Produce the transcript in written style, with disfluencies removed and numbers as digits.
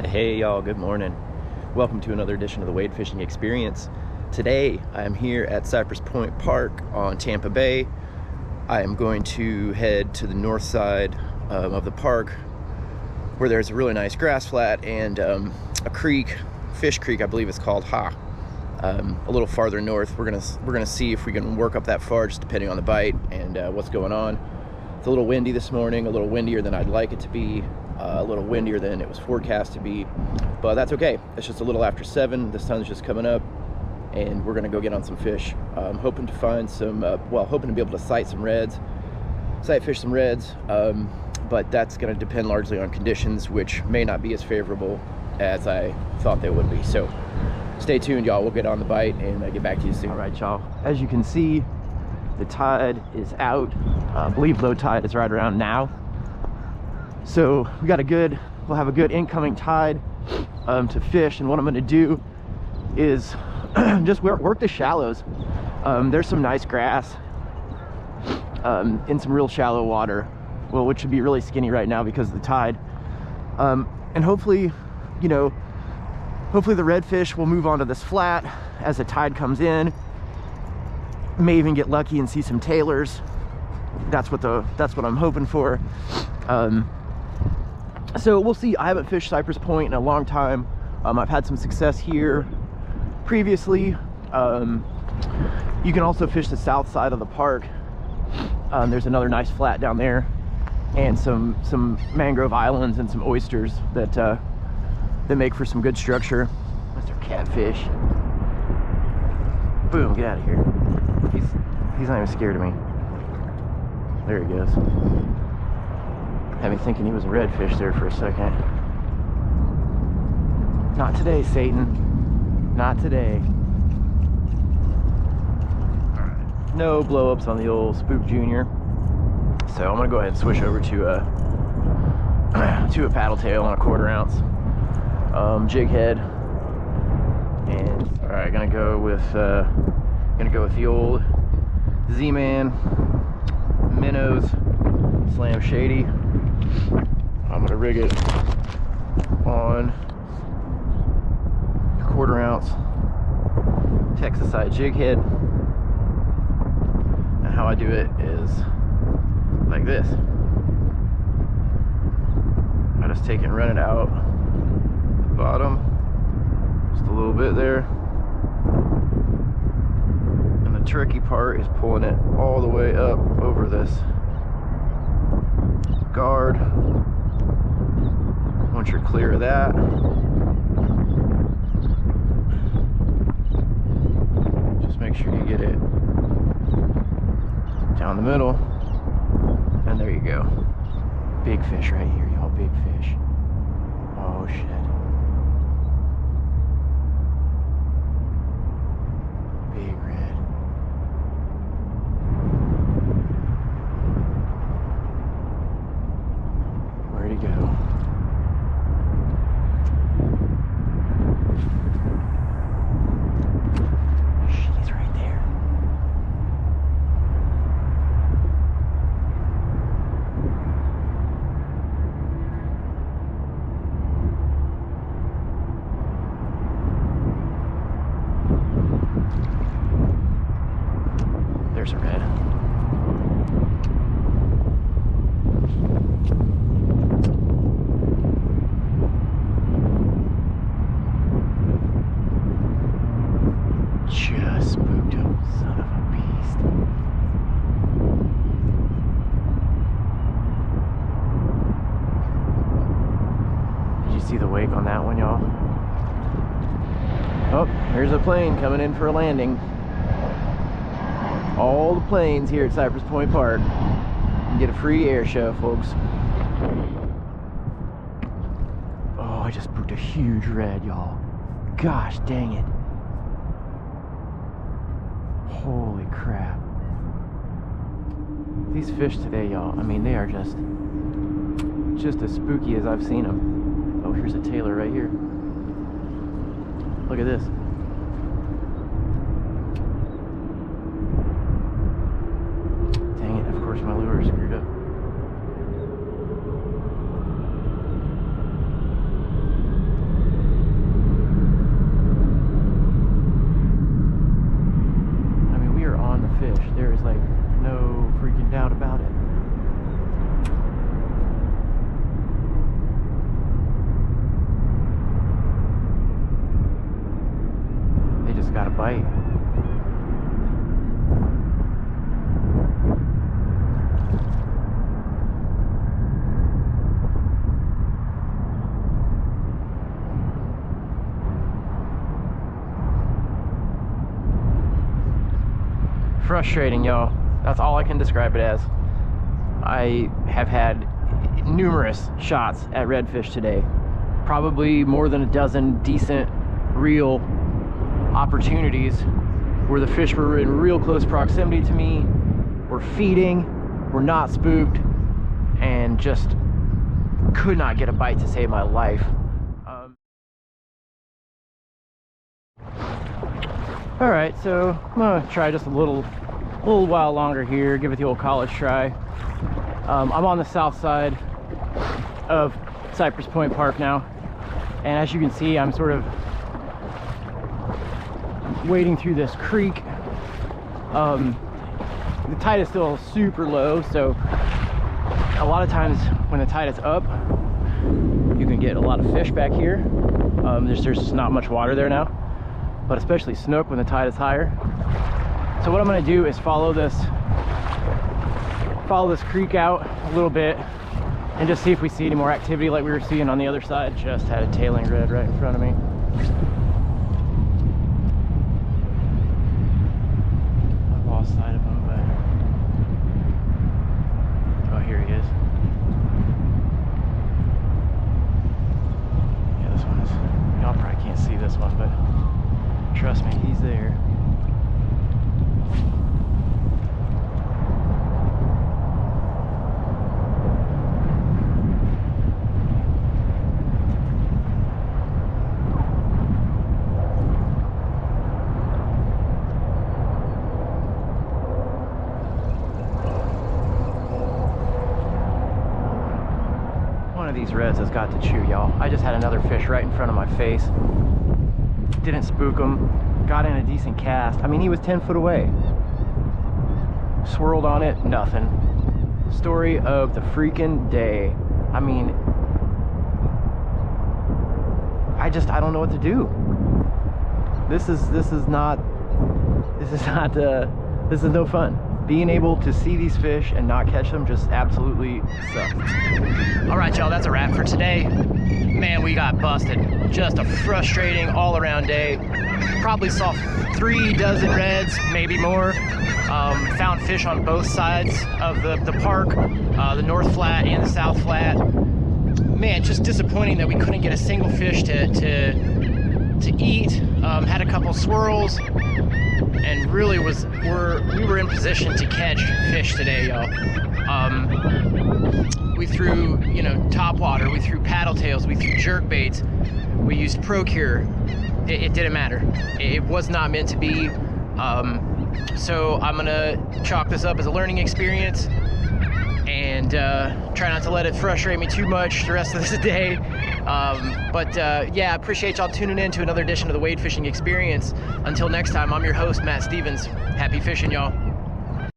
Hey y'all, good morning. Welcome to another edition of the Wade Fishing Experience. Today I am here at Cypress Point Park on Tampa Bay. I am going to head to the north side of the park where there's a really nice grass flat and a creek, Fish Creek I believe it's called, a little farther north. We're gonna see if we can work up that far, just depending on the bite and what's going on. It's a little windy this morning, a little windier than I'd like it to be. A little windier than it was forecast to be, but that's okay. It's just a little after 7. The sun's just coming up and we're gonna go get on some fish. I'm hoping to find some, hoping to be able to sight fish some reds, but that's gonna depend largely on conditions, which may not be as favorable as I thought they would be. So stay tuned, y'all. We'll get on the bite and get back to you soon. All right, y'all. As you can see, the tide is out. I believe low tide is right around now. So we'll have a good incoming tide to fish, and what I'm going to do is just work the shallows. There's some nice grass in some real shallow water, which should be really skinny right now because of the tide. And hopefully, hopefully the redfish will move onto this flat as the tide comes in. May even get lucky and see some tailors. That's what I'm hoping for. So we'll see. I haven't fished Cypress Point in a long time. I've had some success here previously. You can also fish the south side of the park. There's another nice flat down there, and some mangrove islands and some oysters that make for some good structure. Mr. Catfish. Boom! Get out of here. He's not even scared of me. There he goes. Had me thinking he was a redfish there for a second. Not today, Satan. Not today. Alright. No blow-ups on the old Spook Junior. So I'm gonna go ahead and switch over to a paddle tail on a 1/4 ounce jig head. And alright, gonna go with the old Z-Man minnows Slam Shady. I'm gonna rig it on a 1/4 ounce Texasite jig head, and how I do it is like this. I just take it and run it out the bottom, just a little bit there, and the tricky part is pulling it all the way up over this guard. Once you're clear of that, just make sure you get it down the middle, and there you go. Big fish right here, y'all. Big fish. Oh shit. Big red. Where'd he go? He's right there. There's a red. Just spooked him, son of a beast. Did you see the wake on that one, y'all? Oh, here's a plane coming in for a landing. All the planes here at Cypress Point Park. You get a free air show, folks. Oh, I just spooked a huge red, y'all. Gosh dang it. Holy crap. These fish today, y'all, I mean, they are just as spooky as I've seen them. Oh, here's a tailor right here. Look at this. Dang it, of course my lure is screwed up. bite. Frustrating, y'all. That's all I can describe it as. I have had numerous shots at redfish today. Probably more than a dozen decent, real opportunities where the fish were in real close proximity to me, were feeding, were not spooked, and just could not get a bite to save my life. All right, so I'm gonna try just a little while longer here, give it the old college try. I'm on the south side of Cypress Point Park now, and as you can see, I'm sort of wading through this creek. The tide is still super low, so a lot of times when the tide is up, you can get a lot of fish back here. There's just not much water there now, but especially snook when the tide is higher. So what I'm going to do is follow this creek out a little bit and just see if we see any more activity like we were seeing on the other side. Just had a tailing red right in front of me. I lost sight of him, but oh, here he is. Yeah, this one is, y'all probably can't see this one, but trust me, he's there. These reds has got to chew, y'all. I just had another fish right in front of my face. Didn't spook him. Got in a decent cast. I mean, he was 10 foot away. Swirled on it, nothing. Story of the freaking day. I mean, I don't know what to do. This is no fun. Being able to see these fish and not catch them just absolutely sucks. All right, y'all, that's a wrap for today. Man, we got busted. Just a frustrating all-around day. Probably saw 3 dozen reds, maybe more. Found fish on both sides of the park, the north flat and the south flat. Man, just disappointing that we couldn't get a single fish to eat. Had a couple swirls, and really we were in position to catch fish today, y'all. We threw, top water, we threw paddle tails, we threw jerk baits, we used Procure. It didn't matter. It was not meant to be. So I'm gonna chalk this up as a learning experience and try not to let it frustrate me too much the rest of this day. Yeah, I appreciate y'all tuning in to another edition of the Wade Fishing Experience. Until next time, I'm your host, Matt Stevens. Happy fishing, y'all.